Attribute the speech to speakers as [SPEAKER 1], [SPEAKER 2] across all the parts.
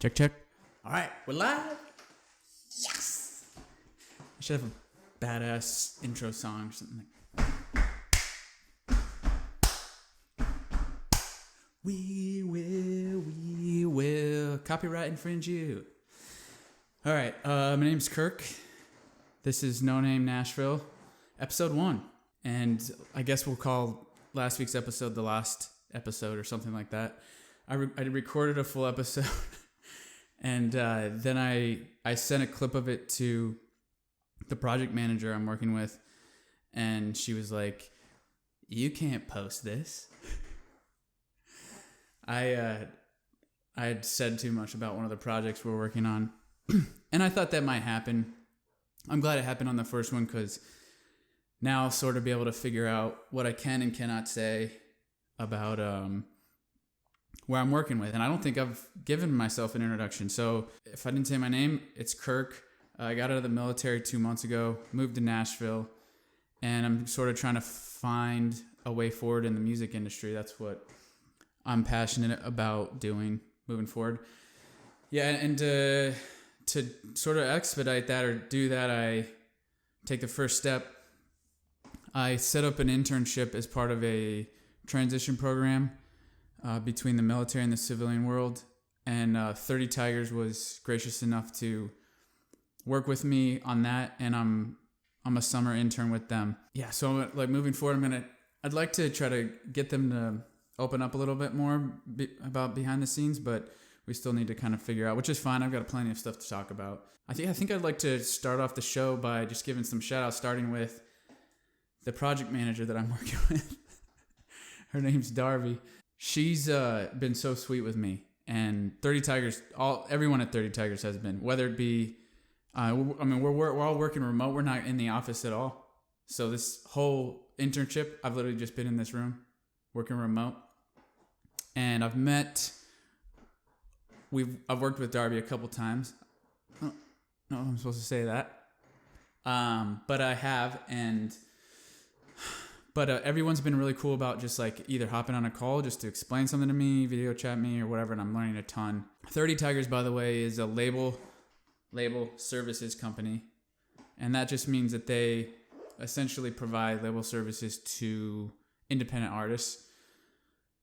[SPEAKER 1] Check, check. All right, we're live. Yes. I should have a badass intro song or something like. We will copyright infringe you. All right, my name's Kirk. This is No Name Nashville, episode 1. And I guess we'll call last week's episode the last episode or something like that. I recorded a full episode. And then I sent a clip of it to the project manager I'm working with, and she was like, "You can't post this." I had said too much about one of the projects we're working on, and I thought that might happen. I'm glad it happened on the first one because now I'll sort of be able to figure out what I can and cannot say about where I'm working with. And I don't think I've given myself an introduction. So if I didn't say my name, it's Kirk. I got out of the military 2 months ago, moved to Nashville, and I'm sort of trying to find a way forward in the music industry. That's what I'm passionate about doing moving forward. Yeah, and to sort of expedite that or do that, I take the first step. I set up an internship as part of a transition program between the military and the civilian world, and 30 Tigers was gracious enough to work with me on that, and I'm a summer intern with them. Yeah, so like moving forward, I'd like to try to get them to open up a little bit more about behind the scenes, but we still need to kind of figure out, which is fine. I've got plenty of stuff to talk about. I think I'd like to start off the show by just giving some shout outs, starting with the project manager that I'm working with. Her name's Darby. She's been so sweet with me, and 30 Tigers, everyone at 30 Tigers has been, whether it be, we're all working remote. We're not in the office at all. So this whole internship, I've literally just been in this room working remote, and I've worked with Darby a couple times. Oh, no, I'm supposed to say that. But I have, But everyone's been really cool about just like either hopping on a call just to explain something to me, video chat me or whatever, and I'm learning a ton. 30 Tigers, by the way, is a label services company, and that just means that they essentially provide label services to independent artists.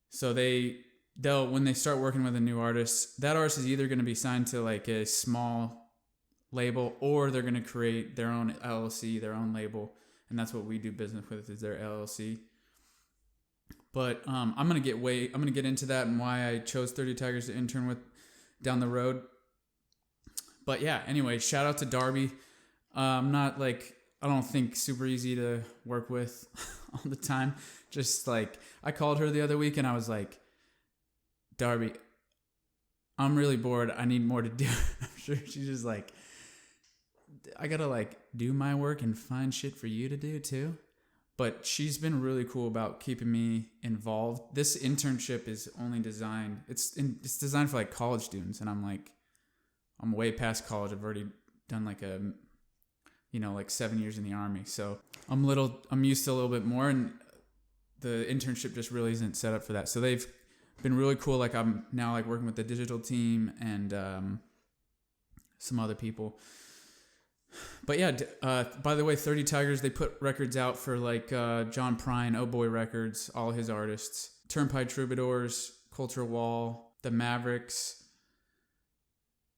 [SPEAKER 1] So they'll when they start working with a new artist, that artist is either going to be signed to like a small label or they're going to create their own LLC, their own label. And that's what we do business with, is their LLC. But I'm gonna get into that and why I chose 30 Tigers to intern with down the road. But yeah, anyway, shout out to Darby. I don't think super easy to work with all the time. Just like I called her the other week and I was like, Darby, I'm really bored. I need more to do. I'm sure she's just like, I gotta like do my work and find shit for you to do too. But she's been really cool about keeping me involved. This internship is only designed, it's designed for like college students, and I'm way past college. I've already done like 7 years in the Army. So I'm used to a little bit more, and the internship just really isn't set up for that. So they've been really cool. Like I'm now like working with the digital team and some other people. But yeah, by the way, 30 Tigers, they put records out for like John Prine, Oh Boy Records, all his artists, Turnpike Troubadours, Culture Wall, The Mavericks,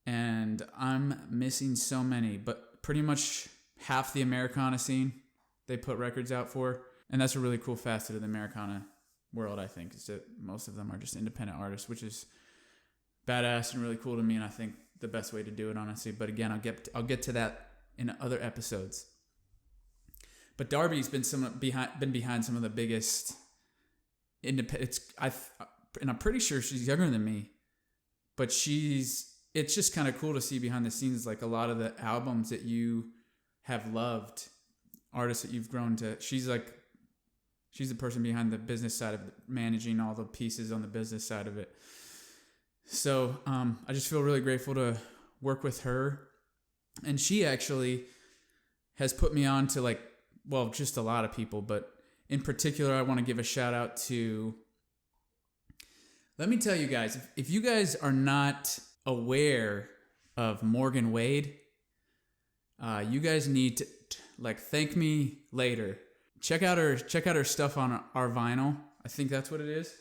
[SPEAKER 1] and I'm missing so many, but pretty much half the Americana scene they put records out for, and that's a really cool facet of the Americana world, I think, is that most of them are just independent artists, which is badass and really cool to me, and I think the best way to do it, honestly. But again, I'll get to that in other episodes. But Darby's been behind some of the biggest independent. And I'm pretty sure she's younger than me, but it's just kind of cool to see behind the scenes, like a lot of the albums that you have loved, artists that you've grown to. She's the person behind the business side of it, managing all the pieces on the business side of it. So I just feel really grateful to work with her. And she actually has put me on to just a lot of people, but in particular, I want to give a shout out to, let me tell you guys, if you guys are not aware of Morgan Wade, you guys need to thank me later. Check out her stuff on our vinyl. I think that's what it is.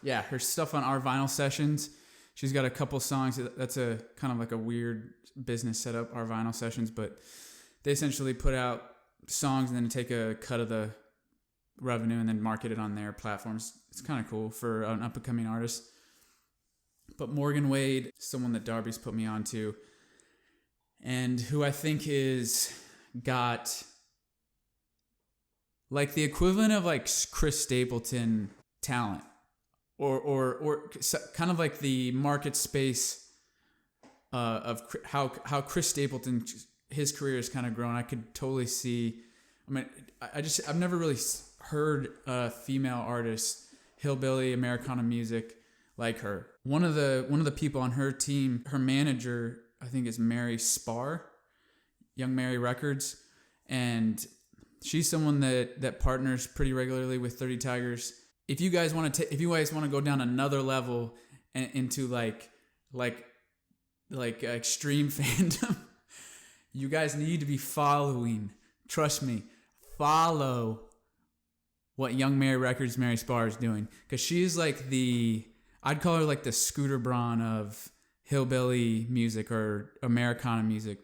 [SPEAKER 1] Yeah, her stuff on our vinyl sessions. She's got a couple songs. That's a kind of like a weird business setup, our vinyl sessions, but they essentially put out songs and then take a cut of the revenue and then market it on their platforms. It's kind of cool for an up and coming artist. But Morgan Wade, someone that Darby's put me on to, and who I think is got like the equivalent of like Chris Stapleton talent, or kind of like the market space of how Chris Stapleton, his career has kind of grown. I could totally see. I mean, I've never really heard a female artist, hillbilly Americana music like her. One of the people on her team, her manager, I think is Mary Spar, Young Mary Records, and she's someone that partners pretty regularly with 30 Tigers. If you guys want to go down another level and into like extreme fandom, you guys need to be following. Trust me, follow what Young Mary Records Mary Spar is doing, because she's like I'd call her like the Scooter Braun of hillbilly music or Americana music.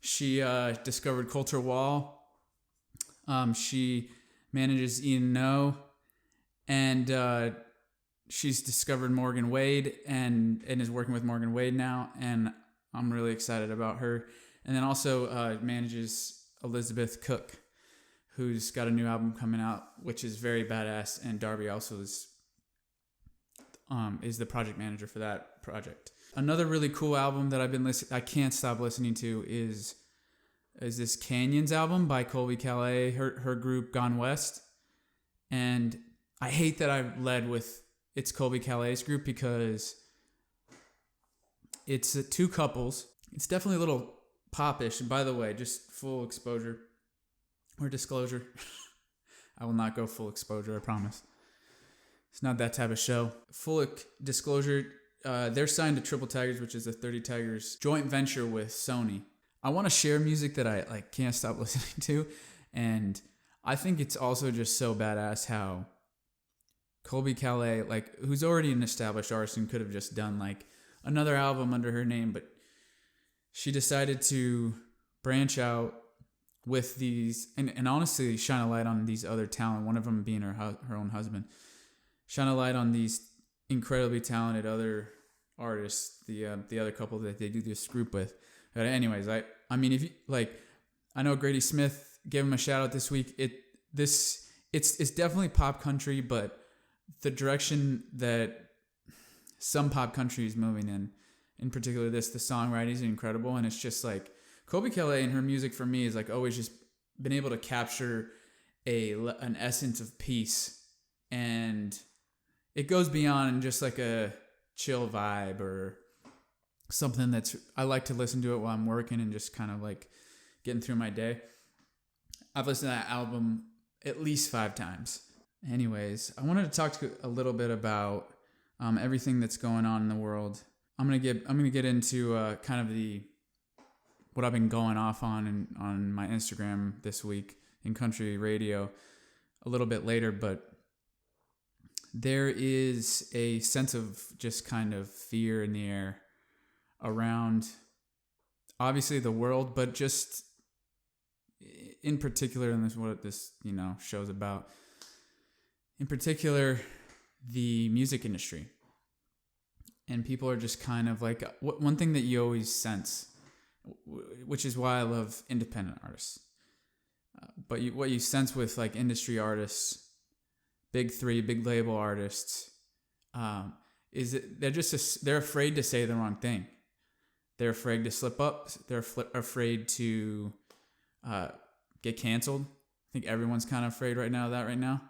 [SPEAKER 1] She discovered Coulter Wall. She manages Ian No, and she's discovered Morgan Wade and is working with Morgan Wade now, and I'm really excited about her. And then also manages Elizabeth Cook, who's got a new album coming out, which is very badass, and Darby also is the project manager for that project. Another really cool album that I've been I can't stop listening to is this Canyons album by Colby Calais, her group Gone West. And I hate that I led with it's Colby Calais' group, because it's two couples. It's definitely a little popish. And by the way, just full exposure or disclosure, I will not go full exposure, I promise. It's not that type of show. Full disclosure, they're signed to Triple Tigers, which is a 30 Tigers joint venture with Sony. I want to share music that I can't stop listening to, and I think it's also just so badass how Colby Calais, who's already an established artist and could have just done another album under her name, but she decided to branch out with these and honestly shine a light on these other talent, one of them being her own husband. Shine a light on these incredibly talented other artists, the other couple that they do this group with. But anyways, I mean, if you I know Grady Smith gave him a shout out this week. It's definitely pop country, but the direction that some pop country is moving in particular the songwriting is incredible, and it's just Colby Calais and her music for me is always just been able to capture an essence of peace, and it goes beyond just a chill vibe or something I like to listen to it while I'm working and just kind of getting through my day. I've listened to that album at least 5 times. Anyways, I wanted to talk to you a little bit about everything that's going on in the world. I'm gonna get into kind of what I've been going off on my Instagram this week in country radio a little bit later, but there is a sense of just kind of fear in the air around obviously the world, but just in particular, and this is what this show's about, in particular the music industry. And people are just kind of one thing that you always sense, which is why I love independent artists, but what you sense with industry artists, big 3, big label artists, is that they're afraid to say the wrong thing. They're afraid to slip up. They're afraid to get canceled. I think everyone's kind of afraid right now.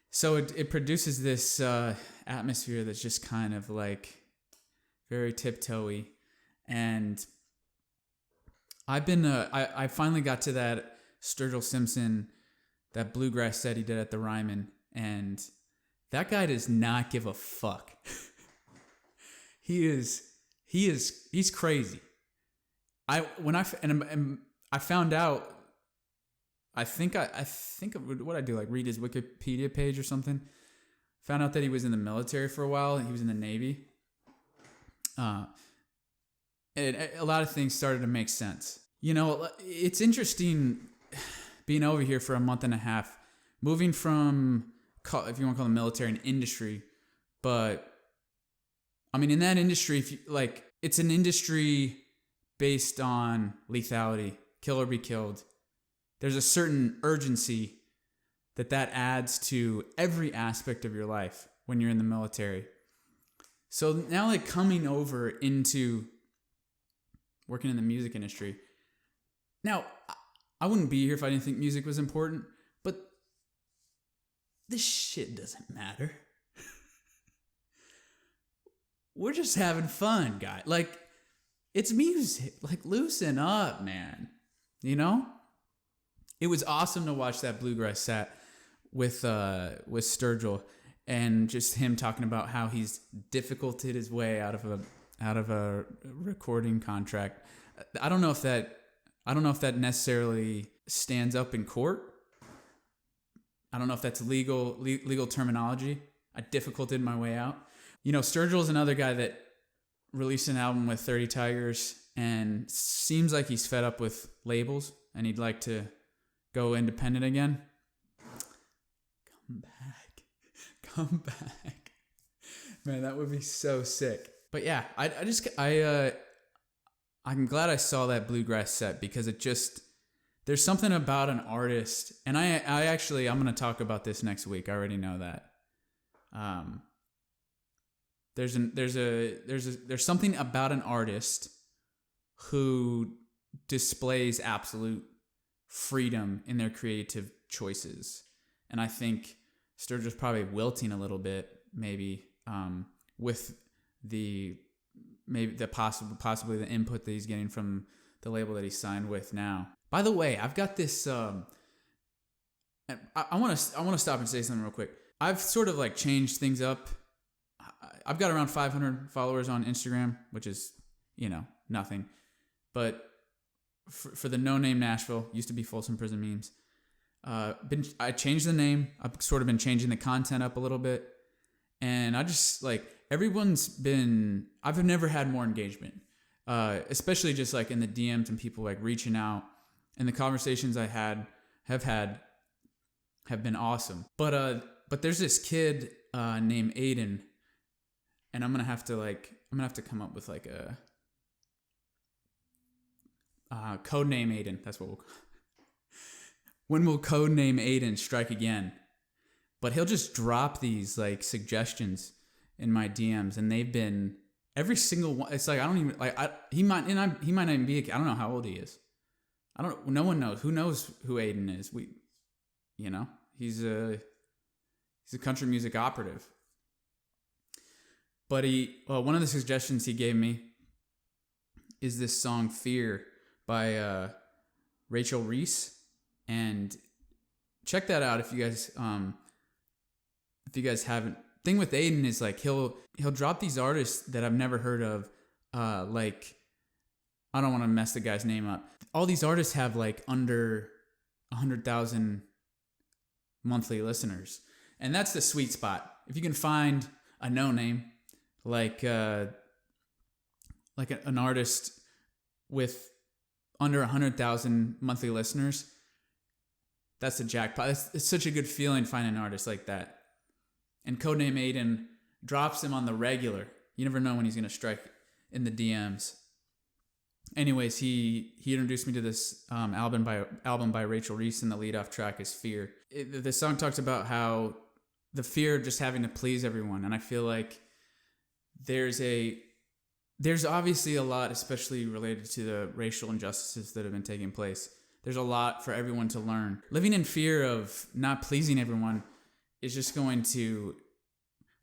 [SPEAKER 1] So it produces this atmosphere that's just kind of very tiptoey. And I've been I finally got to that Sturgill Simpson, that bluegrass set he did at the Ryman, and that guy does not give a fuck. he's crazy. I found out. I think what I do, like read his Wikipedia page or something. Found out that he was in the military for a while. He was in the Navy. And a lot of things started to make sense. You know, it's interesting being over here for a month and a half, moving from, if you want to call it military, an industry, but I mean, in that industry, if you, like, it's an industry based on lethality, kill or be killed. There's a certain urgency that adds to every aspect of your life when you're in the military. So now, like, coming over into working in the music industry. Now, I wouldn't be here if I didn't think music was important, but this shit doesn't matter. We're just having fun, guy. Like, it's music. Like, loosen up, man. You know? It was awesome to watch that bluegrass set with Sturgill, and just him talking about how he's difficulted his way out of a recording contract. I don't know if that necessarily stands up in court. I don't know if that's legal terminology. I difficulted my way out. You know, Sturgill is another guy that released an album with 30 Tigers and seems like he's fed up with labels and he'd like to go independent again. Come back. Man, that would be so sick. But yeah, I'm glad I saw that bluegrass set because there's something about an artist, and I'm going to talk about this next week. I already know that. There's something about an artist who displays absolute freedom in their creative choices. And I think Sturgill's probably wilting a little bit, maybe, with possibly the input that he's getting from the label that he signed with now. By the way, I've got this. I want to stop and say something real quick. I've sort of like changed things up. I've got around 500 followers on Instagram, which is, you know, nothing. But for the No Name Nashville, used to be Folsom Prison Memes. I changed the name. I've sort of been changing the content up a little bit, and I just like I've never had more engagement, especially just like in the DMs and people like reaching out, and the conversations I have been awesome. But there's this kid named Ayden, and I'm gonna have to come up with like a code name Ayden. That's what we'll. When will code name Ayden strike again? But he'll just drop these like suggestions in my DMs, and they've been every single one. It's like I don't even like. He might not even be. I don't know how old he is. No one knows. Who knows who Ayden is? He's a country music operative. But one of the suggestions he gave me is this song "Fear" by Rachel Reese. And check that out if you guys haven't. Thing with Ayden is like he'll drop these artists that I've never heard of. Like I don't want to mess the guy's name up. All these artists have like under 100,000 monthly listeners, and that's the sweet spot. If you can find a no name like an artist with under 100,000 monthly listeners. That's a jackpot. It's such a good feeling finding an artist like that. And codename Ayden drops him on the regular. You never know when he's going to strike in the DMs. Anyways, he introduced me to this album by Rachel Reese, and the lead-off track is "Fear." The song talks about how the fear of just having to please everyone, and I feel like there's obviously a lot, especially related to the racial injustices that have been taking place. There's a lot for everyone to learn. Living in fear of not pleasing everyone is just going to...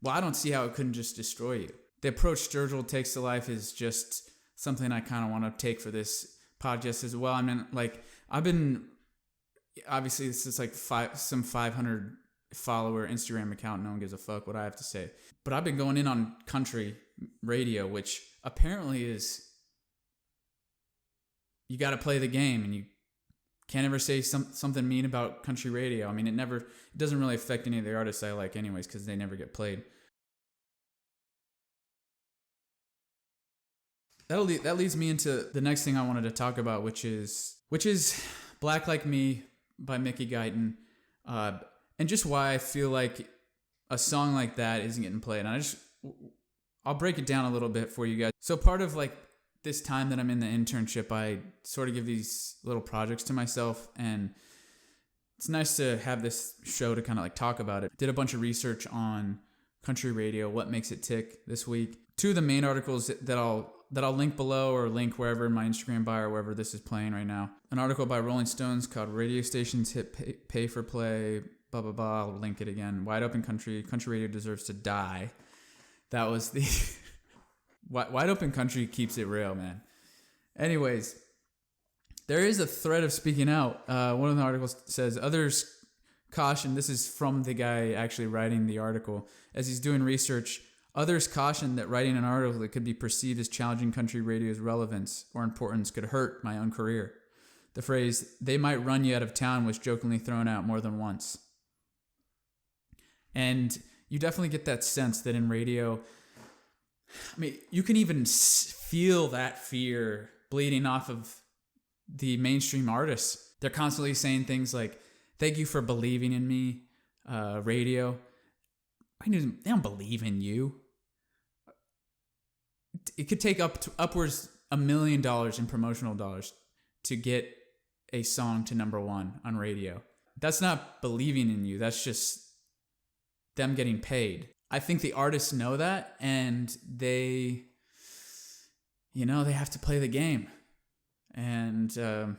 [SPEAKER 1] Well, I don't see how it couldn't just destroy you. The approach Sturgill takes to life is just something I kind of want to take for this podcast as well. I mean, like, I've been... Obviously, this is like some 500 follower Instagram account. No one gives a fuck what I have to say. But I've been going in on country radio, which apparently is, you got to play the game, and you can't ever say something mean about country radio. I mean, it doesn't really affect any of the artists I like anyways, because they never get played. That leads me into the next thing I wanted to talk about, which is Black Like Me by Mickey Guyton, and just why I feel like a song like that isn't getting played. And I'll break it down a little bit for you guys. So part of like this time that I'm in the internship, I sort of give these little projects to myself, and it's nice to have this show to kind of like talk about it. Did a bunch of research on country radio, what makes it tick this week. Two of the main articles that I'll link below, or link wherever in my Instagram bio or wherever this is playing right now. An article by Rolling Stones called Radio Stations Hit Pay for Play, blah, blah, blah. I'll link it again. Wide Open Country Radio Deserves to Die. That was the... Wide Open Country keeps it real, man. Anyways, there is a thread of speaking out. One of the articles says, others caution, this is from the guy actually writing the article, as he's doing research, others caution that writing an article that could be perceived as challenging country radio's relevance or importance could hurt my own career. The phrase, they might run you out of town, was jokingly thrown out more than once. And you definitely get that sense that in radio, I mean, you can even feel that fear bleeding off of the mainstream artists. They're constantly saying things like, thank you for believing in me, radio. They don't believe in you. It could take upwards $1 million in promotional dollars to get a song to number one on radio. That's not believing in you. That's just them getting paid. I think the artists know that, and they have to play the game. And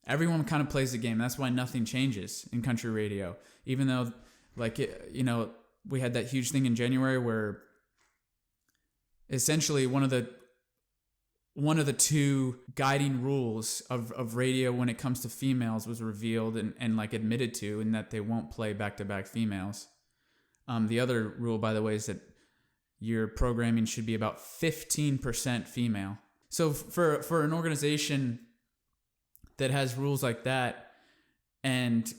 [SPEAKER 1] everyone kind of plays the game. That's why nothing changes in country radio. Even though, we had that huge thing in January where essentially one of the two guiding rules of radio when it comes to females was revealed and like admitted to, in that they won't play back-to-back females. The other rule, by the way, is that your programming should be about 15% female. So for an organization that has rules like that, and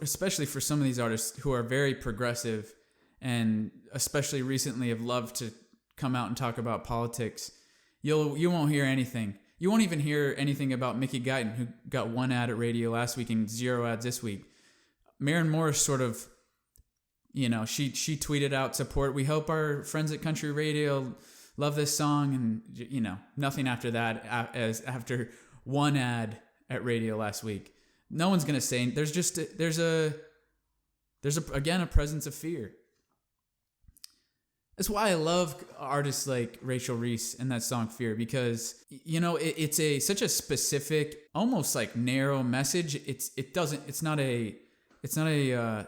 [SPEAKER 1] especially for some of these artists who are very progressive, and especially recently have loved to come out and talk about politics, you won't hear anything. You won't even hear anything about Mickey Guyton, who got one ad at radio last week and 0 ads this week. Maren Morris sort of, she tweeted out support. We hope our friends at Country Radio love this song, and nothing after that, as after one ad at radio last week. No one's gonna say. There's again a presence of fear. That's why I love artists like Rachel Reese and that song "Fear," because it's such a specific, almost like narrow message. It's not a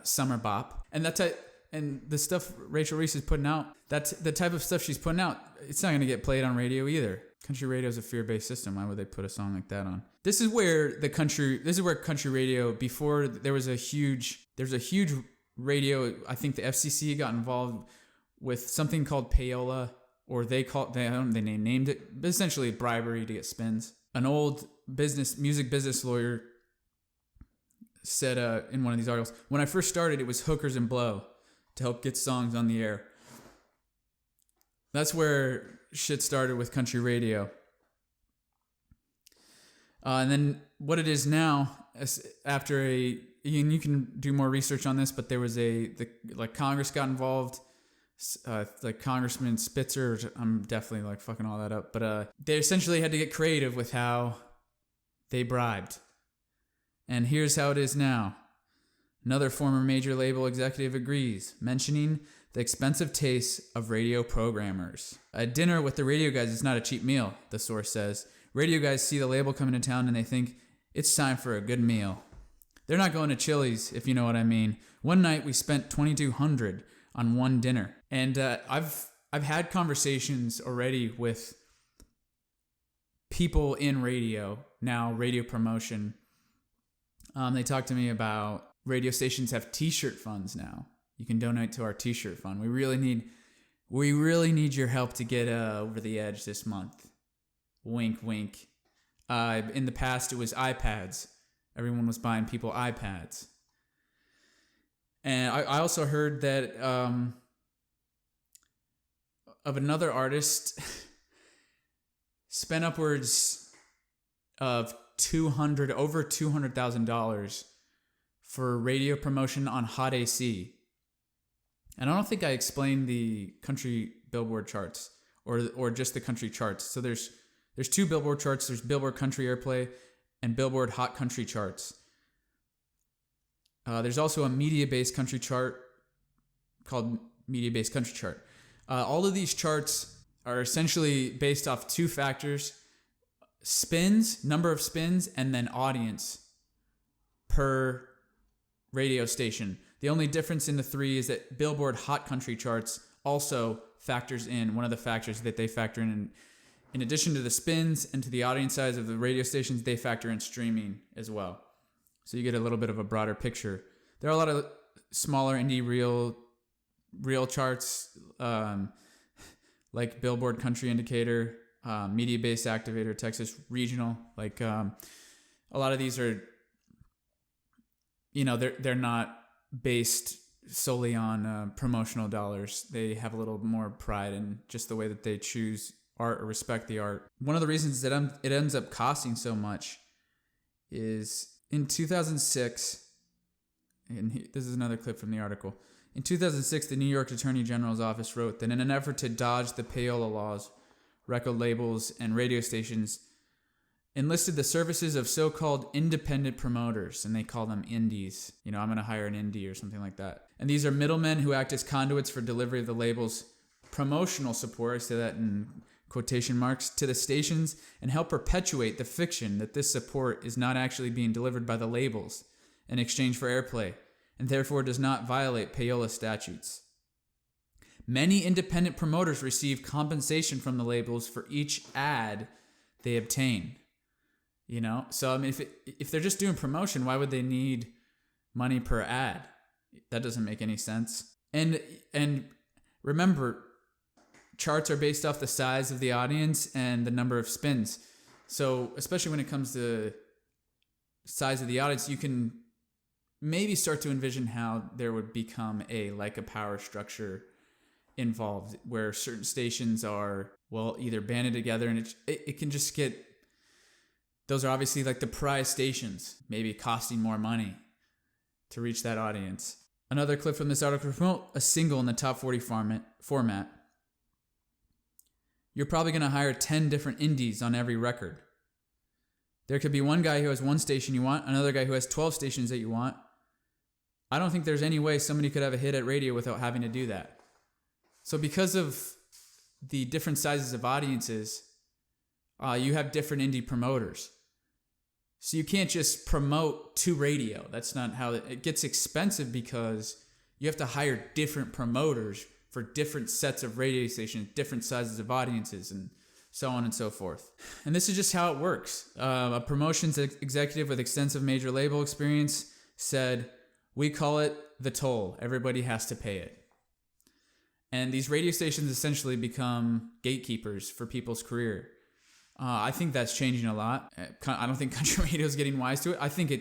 [SPEAKER 1] summer bop, and and the stuff Rachel Reese is putting out, that's the type of stuff she's putting out. It's not gonna get played on radio either. Country radio is a fear-based system. Why would they put a song like that on? This is where country radio, before there's a huge radio. I think the FCC got involved with something called payola, or they named it, but essentially bribery to get spins. An old music business lawyer said in one of these articles, when I first started, it was hookers and blow to help get songs on the air. That's where shit started with country radio. And then what it is now, after you can do more research on this, but there was Congress got involved. Like Congressman Spitzer, I'm definitely like fucking all that up, but they essentially had to get creative with how they bribed. And here's how it is now. Another former major label executive agrees, mentioning the expensive tastes of radio programmers. A dinner with the radio guys is not a cheap meal, the source says. Radio guys see the label coming to town and they think it's time for a good meal. They're not going to Chili's, if you know what I mean. One night we spent $2,200 on one dinner. And I've had conversations already with people in radio, now radio promotion. They talk to me about radio stations have t-shirt funds now. You can donate to our t-shirt fund. We really need We really need your help to get over the edge this month. Wink, wink. In the past, it was iPads. Everyone was buying people iPads. And I also heard that of another artist spent upwards of over $200,000 for radio promotion on Hot AC. And I don't think I explained the country Billboard charts or just the country charts. So there's two Billboard charts. There's Billboard Country Airplay and Billboard Hot Country charts. There's also a media-based country chart called Media-Based Country Chart. All of these charts are essentially based off two factors: spins, number of spins, and then audience per radio station. The only difference in the three is that Billboard Hot Country charts also factors in, one of the factors that they factor in addition to the spins and to the audience size of the radio stations, they factor in streaming as well. So you get a little bit of a broader picture. There are a lot of smaller indie real charts, like Billboard Country Indicator, Media-Based Activator, Texas Regional. Like a lot of these are, they're not based solely on promotional dollars. They have a little more pride in just the way that they choose art or respect the art. One of the reasons that it ends up costing so much is in 2006, and this is another clip from the article. In 2006, the New York Attorney General's office wrote that in an effort to dodge the payola laws, record labels and radio stations enlisted the services of so-called independent promoters, and they call them indies. I'm going to hire an indie or something like that. And these are middlemen who act as conduits for delivery of the label's promotional support, I say that in quotation marks, to the stations and help perpetuate the fiction that this support is not actually being delivered by the labels in exchange for airplay, and therefore does not violate payola statutes. Many independent promoters receive compensation from the labels for each ad they obtain. So I mean, if they're just doing promotion, why would they need money per ad? That doesn't make any sense. And remember, charts are based off the size of the audience and the number of spins. So especially when it comes to size of the audience, you can maybe start to envision how there would become a power structure involved where certain stations are, either banded together, and it can just get, those are obviously like the prize stations, maybe costing more money to reach that audience. Another clip from this article: promote a single in the top 40 format. You're probably going to hire 10 different indies on every record. There could be one guy who has one station you want, another guy who has 12 stations that you want. I don't think there's any way somebody could have a hit at radio without having to do that. So because of the different sizes of audiences, you have different indie promoters. So you can't just promote to radio. That's not how it gets expensive, because you have to hire different promoters for different sets of radio stations, different sizes of audiences, and so on and so forth. And this is just how it works. A promotions executive with extensive major label experience said, "We call it the toll. Everybody has to pay it." And these radio stations essentially become gatekeepers for people's career. I think that's changing a lot. I don't think country radio is getting wise to it. I think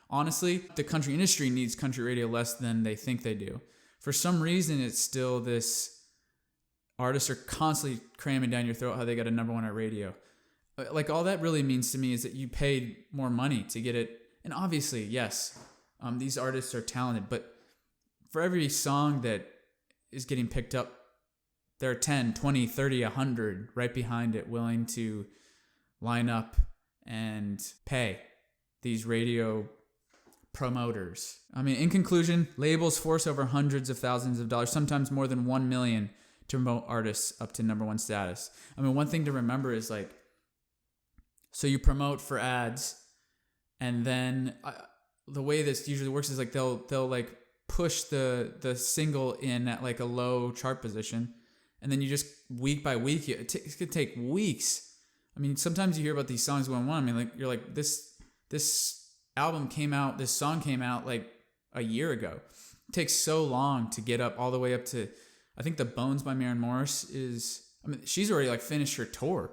[SPEAKER 1] honestly, the country industry needs country radio less than they think they do. For some reason, it's still this, artists are constantly cramming down your throat how they got a number one at radio. Like, all that really means to me is that you paid more money to get it. And obviously, yes, these artists are talented, but for every song that is getting picked up, there are 10, 20, 30, 100 right behind it willing to line up and pay these radio promoters. I mean, in conclusion, labels force over hundreds of thousands of dollars, sometimes more than 1 million, to promote artists up to number one status. I mean, one thing to remember is so you promote for ads, and then the way this usually works is they'll push the single in at a low chart position, and then you just week by week, it could take weeks. I mean, sometimes you hear about these songs going on. I mean, you're like, this album came out, this song came out a year ago. It takes so long to get up all the way up to, I think The Bones by Maren Morris is, I mean, she's already like finished her tour.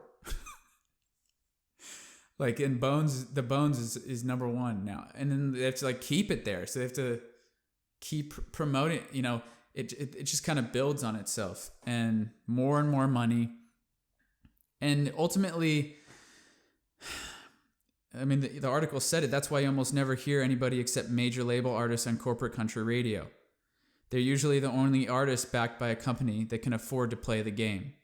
[SPEAKER 1] Like in Bones, The Bones is number one now. And then they have to like keep it there. So they have to keep promoting, you know, it just kind of builds on itself and more money. And ultimately, I mean, the article said it. That's why you almost never hear anybody except major label artists on corporate country radio. They're usually the only artists backed by a company that can afford to play the game.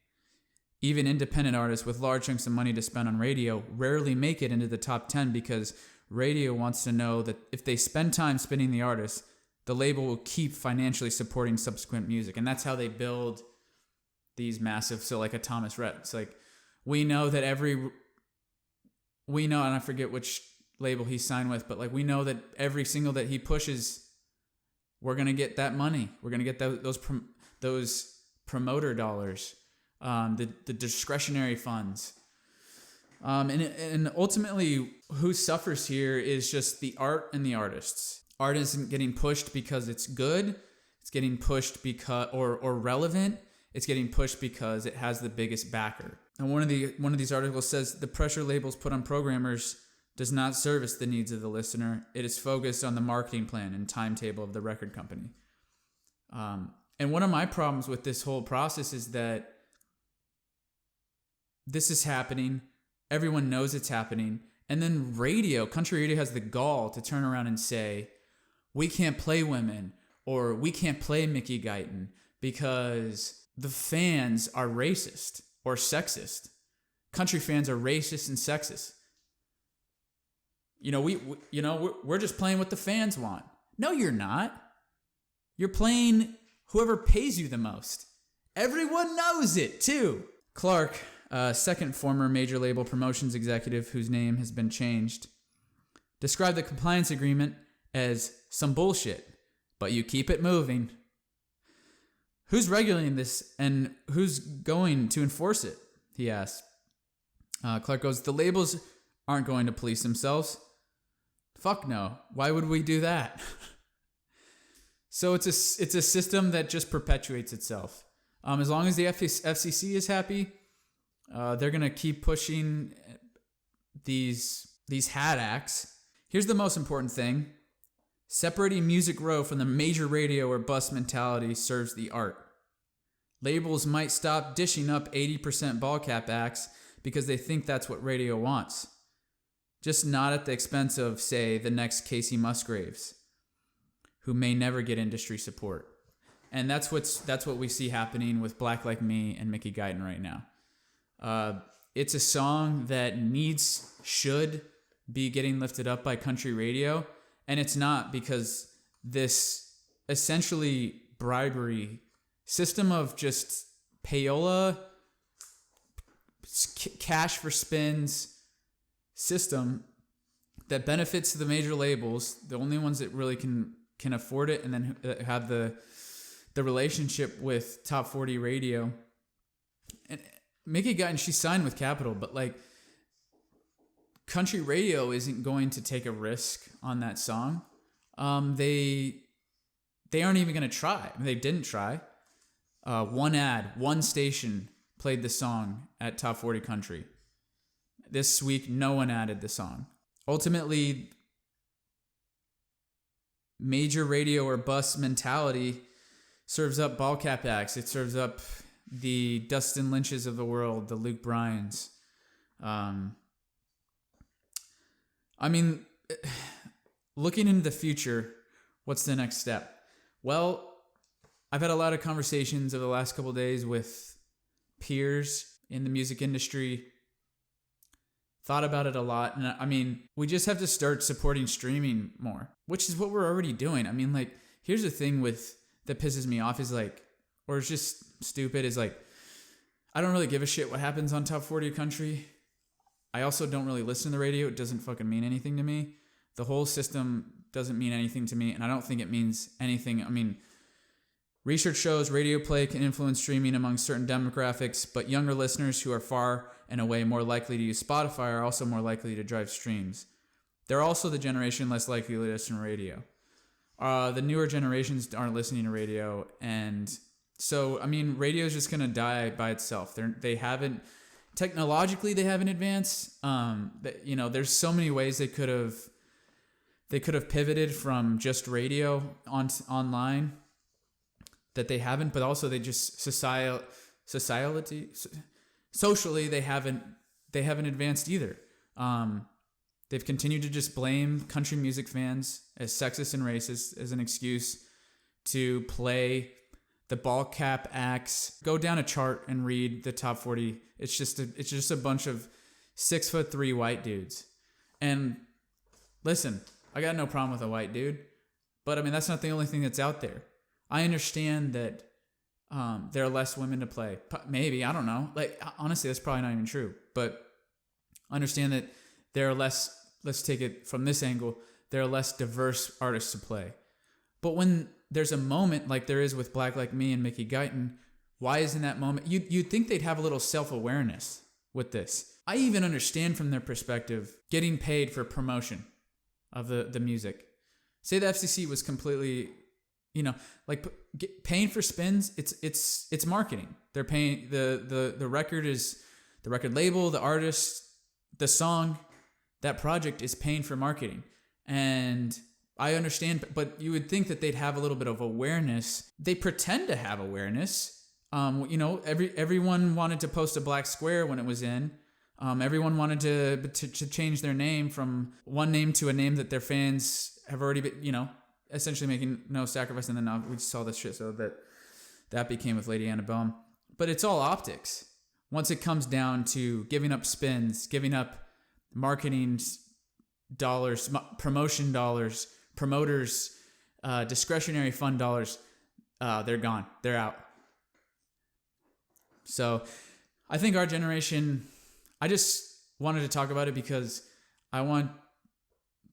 [SPEAKER 1] Even independent artists with large chunks of money to spend on radio rarely make it into the top 10 because radio wants to know that if they spend time spinning the artist, the label will keep financially supporting subsequent music. And that's how they build these massive, so like a Thomas Rhett. It's like, we know, and I forget which label he signed with, but like we know that every single that he pushes, we're going to get that money. We're going to get those promoter dollars, the discretionary funds. And ultimately, who suffers here is just the art and the artists. Art isn't getting pushed because it's good. It's getting pushed because or relevant. It's getting pushed because it has the biggest backer. And one of these articles says the pressure labels put on programmers does not service the needs of the listener. It is focused on the marketing plan and timetable of the record company. And one of my problems with this whole process is that this is happening. Everyone knows it's happening. And then country radio has the gall to turn around and say, we can't play women or we can't play Mickey Guyton because the fans are racist or sexist. Country fans are racist and sexist. You know, we're just playing what the fans want. No, you're not. You're playing whoever pays you the most. Everyone knows it too. Clark, second former major label promotions executive whose name has been changed, described the compliance agreement as some bullshit, but you keep it moving. Who's regulating this and who's going to enforce it? He asked. Clark goes, the labels aren't going to police themselves. Fuck no. Why would we do that? So it's a system that just perpetuates itself. As long as the FCC is happy, they're going to keep pushing these hat acts. Here's the most important thing. Separating Music Row from the major radio or bus mentality serves the art. Labels might stop dishing up 80% ball cap acts because they think that's what radio wants. Just not at the expense of, say, the next Casey Musgraves, who may never get industry support. And that's what we see happening with Black Like Me and Mickey Guyton right now. It's a song that should be getting lifted up by country radio, and it's not, because this essentially bribery system of just payola, cash for spins system that benefits the major labels, the only ones that really can afford it, and then have the relationship with Top 40 radio. And Mickey Guyton, she signed with Capitol, but like country radio isn't going to take a risk on that song. They aren't even going to try. I mean, they didn't try. One station played the song at Top 40 Country. This week, no one added the song. Ultimately, major radio or bus mentality serves up ball cap acts. It serves up the Dustin Lynches of the world, the Luke Bryans. I mean, looking into the future, what's the next step? Well, I've had a lot of conversations over the last couple of days with peers in the music industry. Thought about it a lot. And I mean, we just have to start supporting streaming more, which is what we're already doing. I mean, like, here's the thing that pisses me off is like, or it's just stupid, is like, I don't really give a shit what happens on Top 40 Country. I also don't really listen to the radio. It doesn't fucking mean anything to me. The whole system doesn't mean anything to me, and I don't think it means anything. I mean, research shows radio play can influence streaming among certain demographics, but younger listeners who are far and away more likely to use Spotify are also more likely to drive streams. They're also the generation less likely to listen to radio. The newer generations aren't listening to radio, and So, I mean, radio is just going to die by itself. They haven't, technologically, they haven't advanced. There's so many ways they could have pivoted from just radio online that they haven't, but also they just socially they haven't advanced either. They've continued to just blame country music fans as sexist and racist as an excuse to play the ball cap acts. Go down a chart and read the top 40. It's just a bunch of 6'3" white dudes. And listen, I got no problem with a white dude, but I mean, that's not the only thing that's out there. I understand that there are less women to play. Maybe, I don't know. Like, honestly, that's probably not even true. But I understand that there are less, let's take it from this angle, there are less diverse artists to play. But when there's a moment like there is with Black Like Me and Mickey Guyton, why isn't that moment? You'd think they'd have a little self-awareness with this. I even understand from their perspective getting paid for promotion of the music. Say the FCC was completely, paying for spins. It's marketing. They're paying the record is the record label, the artist, the song, that project is paying for marketing. And I understand, but you would think that they'd have a little bit of awareness. They pretend to have awareness. Everyone wanted to post a black square when it was in. Everyone wanted to change their name from one name to a name that their fans have already been, essentially making no sacrifice. And then now we saw this shit, so that became with Lady Annabelle. But it's all optics. Once it comes down to giving up spins, giving up marketing dollars, promotion dollars, promoters, discretionary fund dollars, they're gone. They're out. So I think our generation, I just wanted to talk about it because I want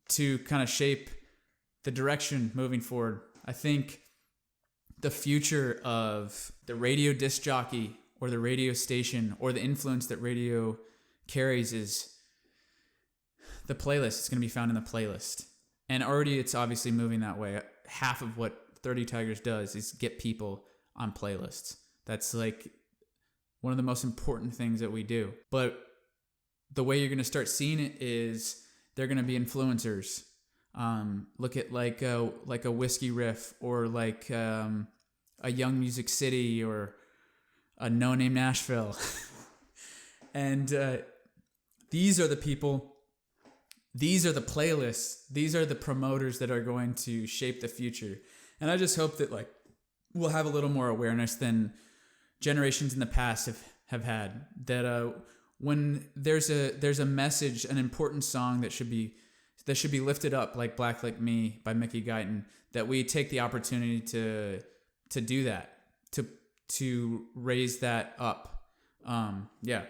[SPEAKER 1] to kind of shape the direction moving forward. I think the future of the radio disc jockey or the radio station or the influence that radio carries is the playlist. It's going to be found in the playlist. And already it's obviously moving that way. Half of what 30 Tigers does is get people on playlists. That's like one of the most important things that we do. But the way you're going to start seeing it is they're going to be influencers. Look at like a Whiskey Riff or like a Young Music City or a No Name Nashville. And these are the people, these are the playlists, these are the promoters that are going to shape the future. And I just hope that like we'll have a little more awareness than generations in the past have had. That when there's a message, an important song that should be lifted up, like Black Like Me by Mickey Guyton, that we take the opportunity to do that, to raise that up. Yeah.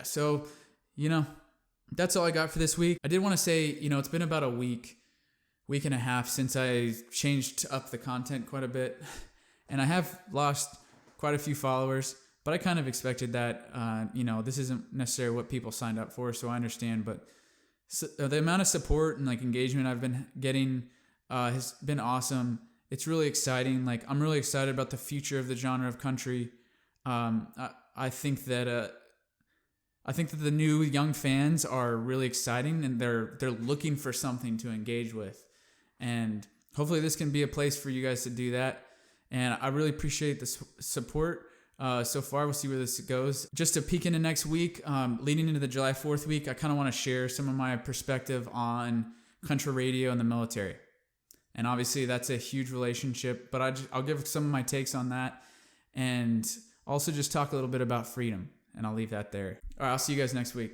[SPEAKER 1] So, that's all I got for this week. I did want to say, it's been about a week and a half since I changed up the content quite a bit, and I have lost quite a few followers, but I kind of expected that. This isn't necessarily what people signed up for, so I understand, but the amount of support and like engagement I've been getting has been awesome. It's really exciting. Like, I'm really excited about the future of the genre of country. I think that the new young fans are really exciting, and they're looking for something to engage with. And hopefully this can be a place for you guys to do that. And I really appreciate the support so far. We'll see where this goes. Just to peek into next week, leading into the July 4th week, I kind of want to share some of my perspective on country radio and the military. And obviously that's a huge relationship, but I'll give some of my takes on that, and also just talk a little bit about freedom. And I'll leave that there. All right, I'll see you guys next week.